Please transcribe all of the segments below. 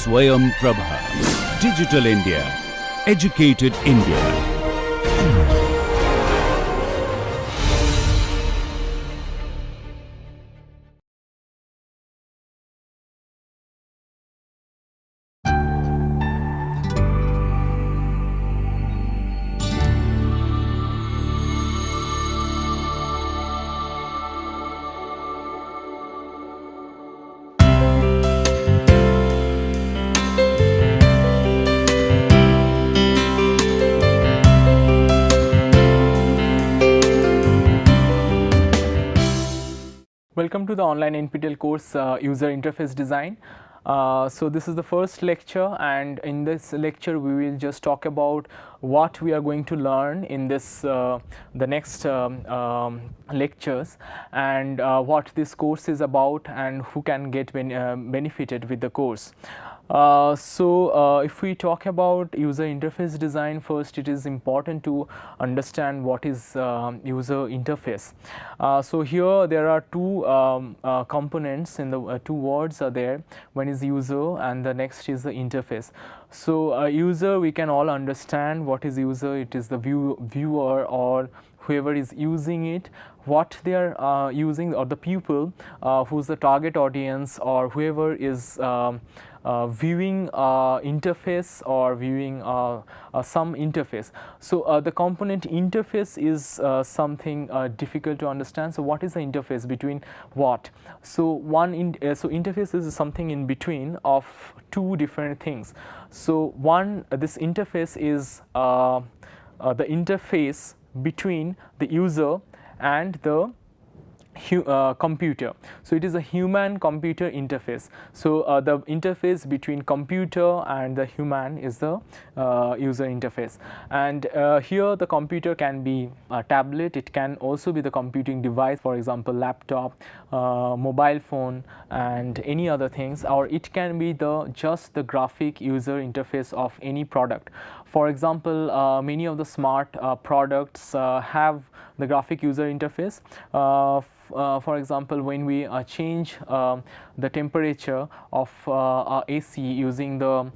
Swayam Prabha. Digital India. Educated India. Welcome to the online NPTEL course User Interface Design. So this is the first lecture, and in this lecture we will just talk about what we are going to learn in this the next lectures, and what this course is about and who can get benefited with the course. If we talk about user interface design, first it is important to understand what is user interface. So here there are two components in the two words are there. One is user and the next is the interface. So user, we can all understand what is user. It is the viewer or whoever is using it, what they are using, or the people who's the target audience, or whoever is viewing interface or viewing some interface. So the component interface is something difficult to understand. So what is the interface between what? So so interface is something in between of two different things. So this interface is the interface between the user and the computer. So it is a human computer interface. So the interface between computer and the human is the user interface. And here the computer can be a tablet, it can also be the computing device, for example laptop, mobile phone and any other things, or it can be just the graphic user interface of any product. For example, many of the smart products have the graphic user interface. For example, when we change the temperature of AC using the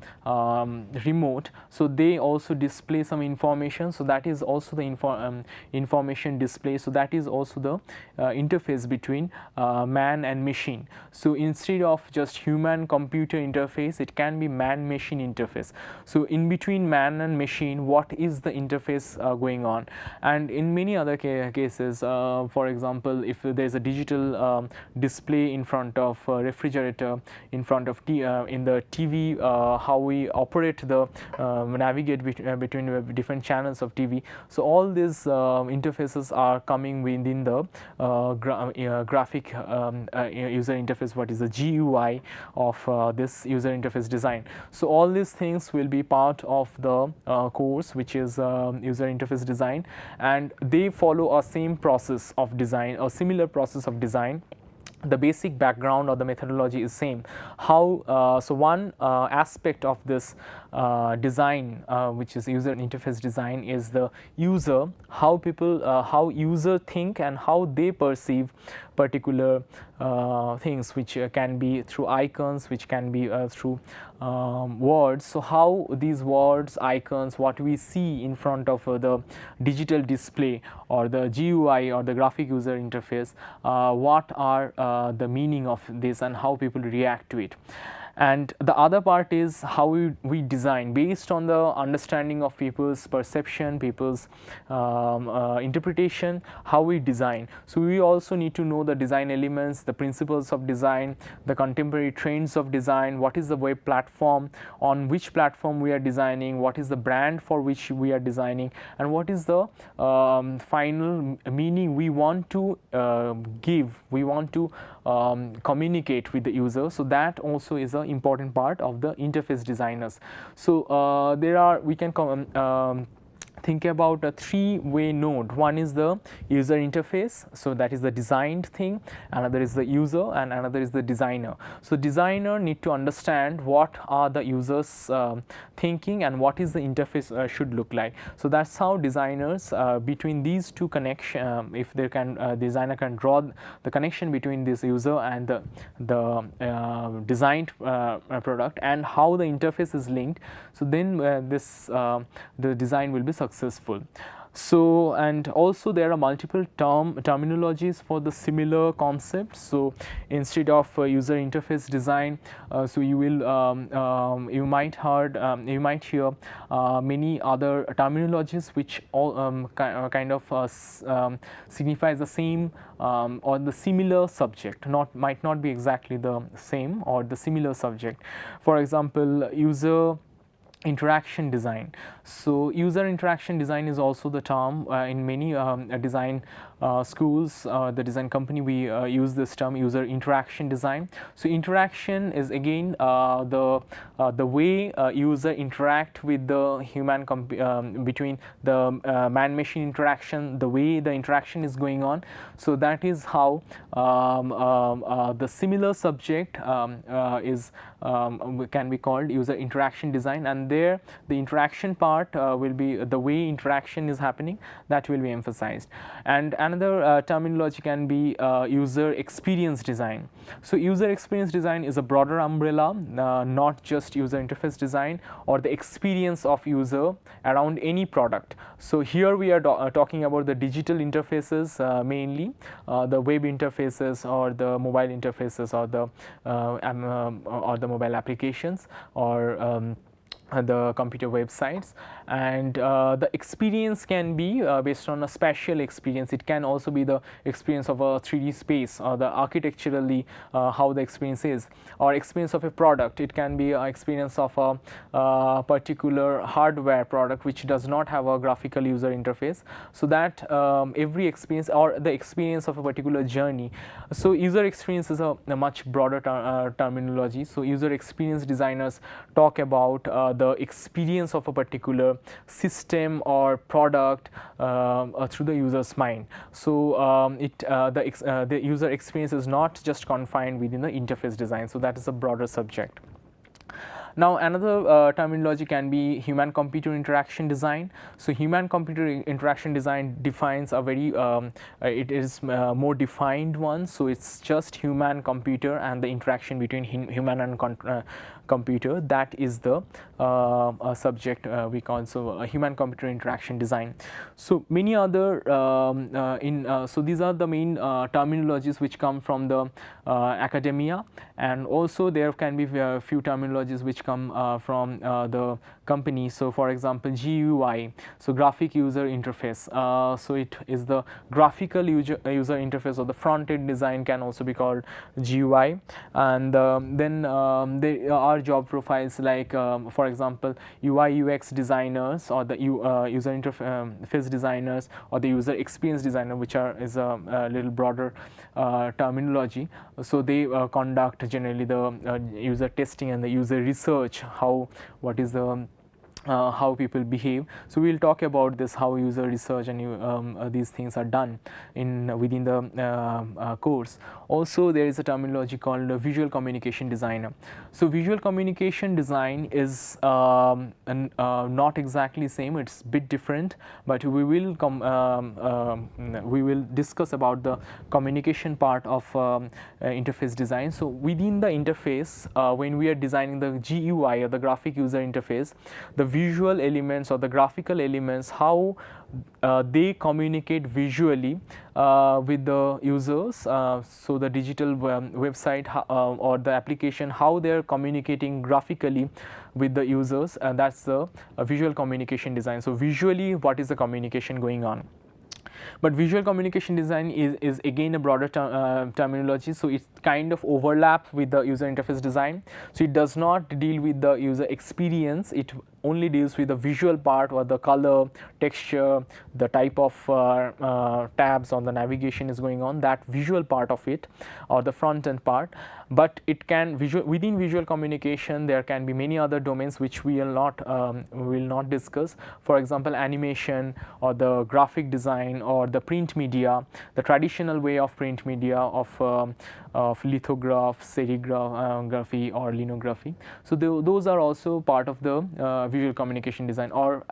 remote, so they also display some information. So that is also the information display. So that is also the interface between man and machine. So instead of just human computer interface, it can be man machine interface. So in between man and machine, what is the interface going on? And in many other cases, for example, if there is a digital display in front of refrigerator, in front of in the TV, how we operate the navigate between different channels of TV. So all these interfaces are coming within the graphic user interface, what is the GUI of this user interface design. So all these things will be part of the course, which is user interface design, and they follow a same process of design, or similar process of design. The basic background or the methodology is same. How so one aspect of this design, which is user interface design, is the user, how user think and how they perceive particular things, which can be through icons, which can be through words. So how these words, icons, what we see in front of the digital display or the GUI or the graphic user interface, what are the meaning of this and how people react to it. And the other part is how we design based on the understanding of people's perception, people's interpretation, how we design. So we also need to know the design elements, the principles of design, the contemporary trends of design, what is the web platform, on which platform we are designing, what is the brand for which we are designing, and what is the final meaning we want to give, we want to communicate with the user. So that also is an important part of the interface designers. So we can think about a three-way node. One is the user interface, so that is the designed thing, another is the user, and another is the designer. So designer need to understand what are the users thinking and what is the interface should look like. So that's how designers between these two connection, if they can designer can draw the connection between this user and the designed product and how the interface is linked, so then the design will be successful. So, and also there are multiple terminologies for the similar concepts. So instead of user interface design, so you will you might hear many other terminologies which all kind of signifies the same or the similar subject, might not be exactly the same or the similar subject. For example, user interaction design. So user interaction design is also the term in many design schools, the design company, we use this term user interaction design. So interaction is again the way user interact with the human between the man-machine interaction, the way the interaction is going on. So that is how the similar subject is can be called user interaction design, and there the interaction part will be the way interaction is happening, that will be emphasized. And another terminology can be user experience design. So user experience design is a broader umbrella, not just user interface design or the experience of user around any product. So here we are talking about the digital interfaces mainly, the web interfaces or the mobile interfaces or the mobile applications or the computer websites, and the experience can be based on a spatial experience. It can also be the experience of a 3D space or the architecturally how the experience is, or experience of a product. It can be an experience of a particular hardware product which does not have a graphical user interface. So that every experience or the experience of a particular journey. So user experience is a much broader terminology. So user experience designers talk about the experience of a particular system or product through the user's mind. So the user experience is not just confined within the interface design. So that is a broader subject. Now another terminology can be human-computer interaction design. So human-computer interaction design defines a very it is more defined one. So it's just human-computer and the interaction between human and computer. That is the subject we call so human-computer interaction design. So many other so these are the main terminologies which come from the academia, and also there can be a few terminologies which come from the company. So for example, GUI, so graphic user interface. So it is the graphical user interface, or the front-end design can also be called GUI. And then there are job profiles like for example, UI UX designers, or the user interface designers, or the user experience designer, which is a little broader terminology. So they conduct generally the user testing and the user research, what is the how people behave. So we will talk about this, how user research and these things are done within the course. Also there is a terminology called visual communication designer. So visual communication design is not exactly same, it's a bit different, but we will discuss about the communication part of interface design. So within the interface, when we are designing the GUI or the graphic user interface, the visual elements or the graphical elements, how they communicate visually with the users. So the digital website or the application, how they are communicating graphically with the users, and that's the visual communication design. So visually, what is the communication going on? But visual communication design is again a broader terminology. So it kind of overlap with the user interface design. So it does not deal with the user experience. It only deals with the visual part or the color, texture, the type of tabs on the navigation is going on, that visual part of it or the front end part. But it can within visual communication there can be many other domains which we will not discuss. For example, animation or the graphic design or the print media, the traditional way of print media of lithograph, serigraphy or linography. So those are also part of the visual communication design, or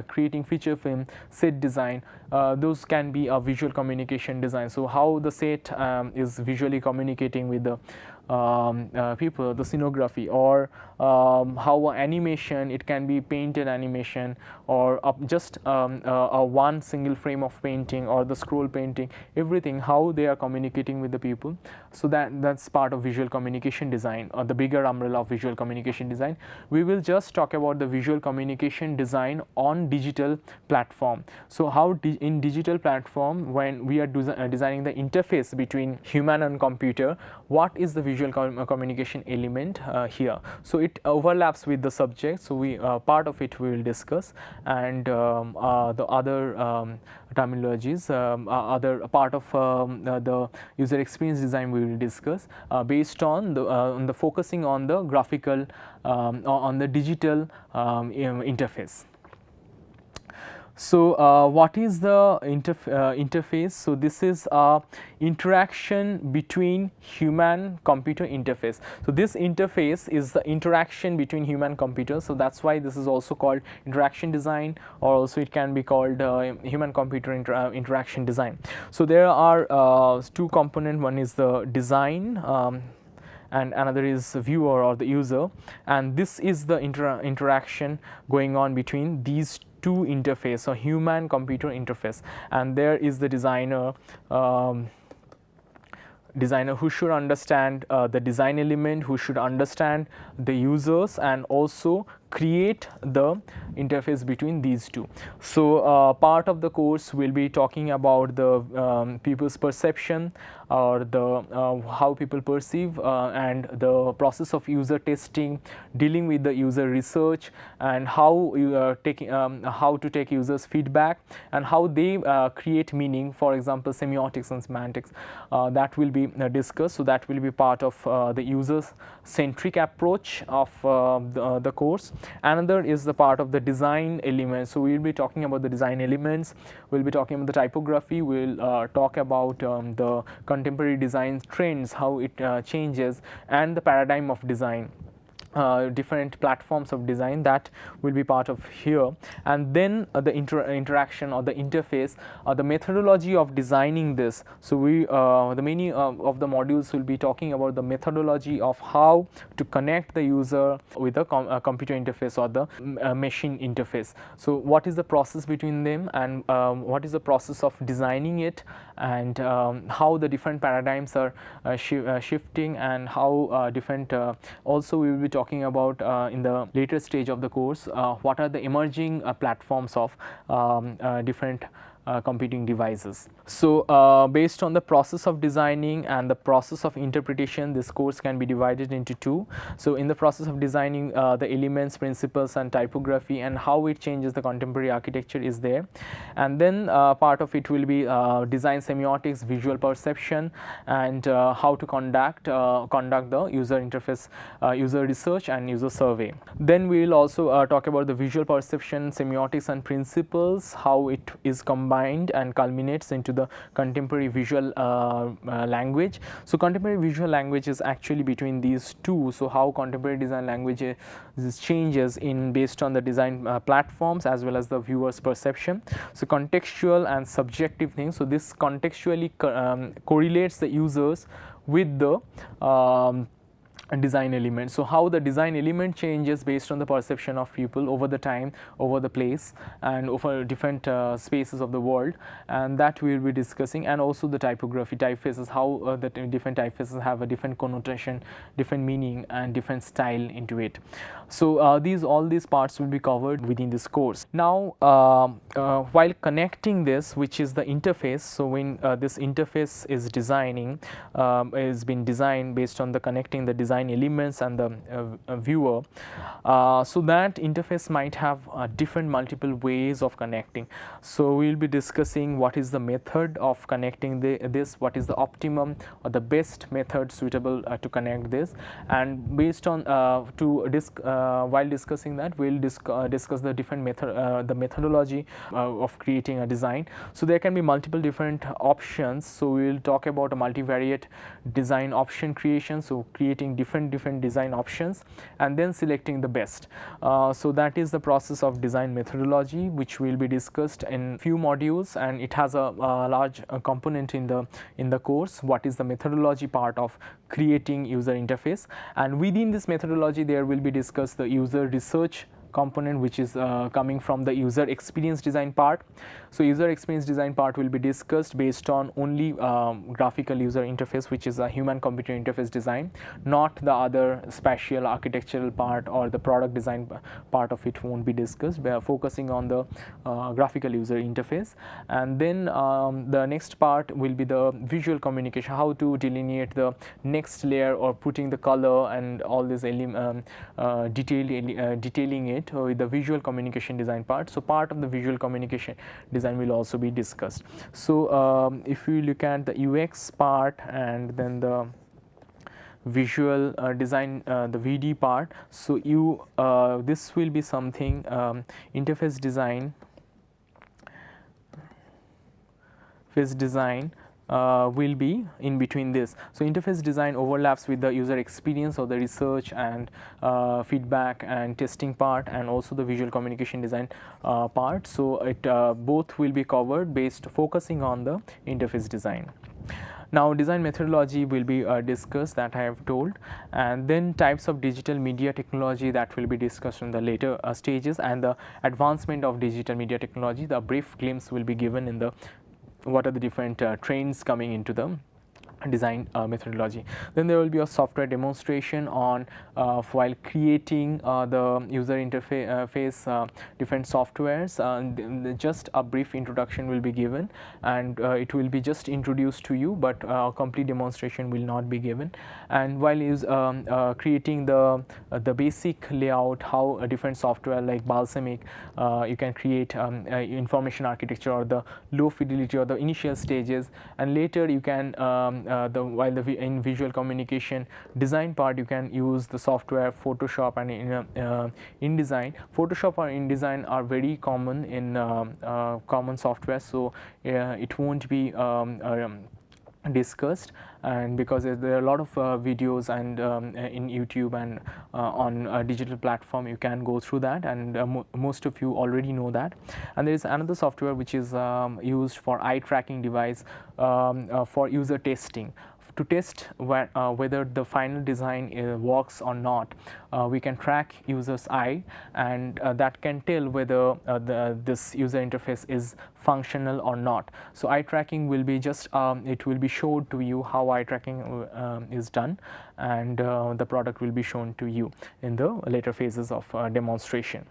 creating feature film, set design. Those can be a visual communication design. So how the set is visually communicating with the people, the scenography, or how animation, it can be painted animation or just a one single frame of painting or the scroll painting, everything, how they are communicating with the people. So that's part of visual communication design, or the bigger umbrella of visual communication design. We will just talk about the visual communication design on digital platform. So how in digital platform, when we are designing the interface between human and computer, what is the visual communication element here? So it overlaps with the subject, so we part of it we will discuss, and the other terminologies, other part of the user experience design we will discuss based on the focusing on the graphical on the digital interface. So what is the interface? So this is a interaction between human computer interface. So this interface is the interaction between human computer. So that's why this is also called interaction design, or also it can be called human computer interaction design. So there are two components. One is the design and another is viewer or the user, and this is the interaction going on between these two interface, or human computer interface. And there is the designer who should understand the design element, who should understand the users, and also create the interface between these two. So part of the course will be talking about the people's perception, or the how people perceive, and the process of user testing, dealing with the user research, and how you are taking how to take users feedback, and how they create meaning, for example semiotics and semantics, that will be discussed. So that will be part of the user centric approach of the course. Another is the part of the design elements. So we will be talking about the design elements, we will be talking about the typography, we will talk about the contemporary design trends, how it changes, and the paradigm of design. Different platforms of design, that will be part of here. And then the interaction or the interface, the methodology of designing this. So we the many of the modules will be talking about the methodology of how to connect the user with the computer interface or the machine interface. So what is the process between them, and what is the process of designing it, and how the different paradigms are shifting, and how different also we will be talking about in the later stage of the course what are the emerging platforms of different computing devices. So based on the process of designing and the process of interpretation, this course can be divided into two. So in the process of designing, the elements, principles and typography, and how it changes the contemporary architecture is there. And then part of it will be design semiotics, visual perception, and how to conduct the user interface, user research and user survey. Then we will also talk about the visual perception, semiotics and principles, how it is combined and culminates into the contemporary visual language. So contemporary visual language is actually between these two. So how contemporary design language changes in based on the design platforms as well as the viewer's perception. So contextual and subjective things. So this contextually correlates the users with the design element. So how the design element changes based on the perception of people over the time, over the place, and over different spaces of the world, and that we will be discussing. And also the typography, typefaces, how the different typefaces have a different connotation, different meaning and different style into it. So all these parts will be covered within this course. Now while connecting this, which is the interface, so when this interface is designing, is been designed based on the connecting the design design elements and the viewer. So that interface might have different multiple ways of connecting. So we will be discussing what is the method of connecting this, what is the optimum or the best method suitable to connect this, and based on while discussing that, we will discuss the different the methodology of creating a design. So there can be multiple different options. So we will talk about a multivariate design option creation, so creating different design options and then selecting the best. So that is the process of design methodology, which will be discussed in few modules, and it has a large component in the course. What is the methodology part of creating user interface, and within this methodology there will be discussed the user research component, which is coming from the user experience design part. So user experience design part will be discussed based on only graphical user interface, which is a human computer interface design, not the other spatial architectural part or the product design part of it won't be discussed. We are focusing on the graphical user interface. And then the next part will be the visual communication, how to delineate the next layer or putting the color and all this detailing it with the visual communication design part. So part of the visual communication design will also be discussed. So if you look at the UX part and then the visual design, the VD part, so you this will be something interface design will be in between this. So interface design overlaps with the user experience or the research and feedback and testing part, and also the visual communication design part. So it both will be covered focusing on the interface design. Now design methodology will be discussed, that I have told, and then types of digital media technology, that will be discussed in the later stages, and the advancement of digital media technology. The brief glimpse will be given in the what are the different trends coming into the design methodology. Then there will be a software demonstration on while creating the user interface different softwares. Just a brief introduction will be given, and it will be just introduced to you, but a complete demonstration will not be given. And while creating the basic layout, how a different software like Balsamiq you can create information architecture or the low fidelity or the initial stages, and later you can in visual communication design part, you can use the software Photoshop and InDesign. Photoshop or InDesign are very common in common software, so it won't be discussed, and because there are a lot of videos and in YouTube and on a digital platform, you can go through that, and most of you already know that. And there is another software which is used for eye tracking device for user testing. To test whether the final design works or not, we can track user's eye, and that can tell whether this user interface is functional or not. So eye tracking will be just it will be showed to you how eye tracking is done, and the product will be shown to you in the later phases of demonstration.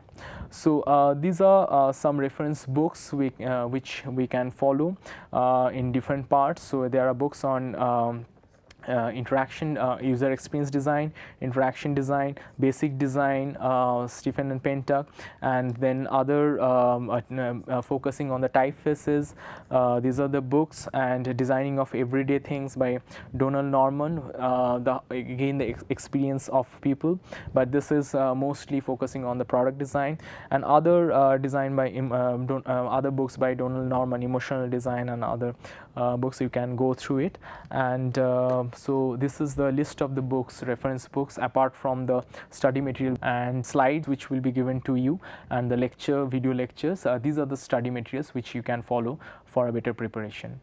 So these are some reference books which we can follow in different parts. So there are books on interaction, user experience design, interaction design, basic design, Stephen and Pentuck, and then other focusing on the typefaces. These are the books, and designing of everyday things by Donald Norman, again the experience of people, but this is mostly focusing on the product design, and other design by other books by Donald Norman, emotional design, and other books. You can go through it, and so this is the list of the books, reference books, apart from the study material and slides which will be given to you, and the video lectures. These are the study materials which you can follow for a better preparation.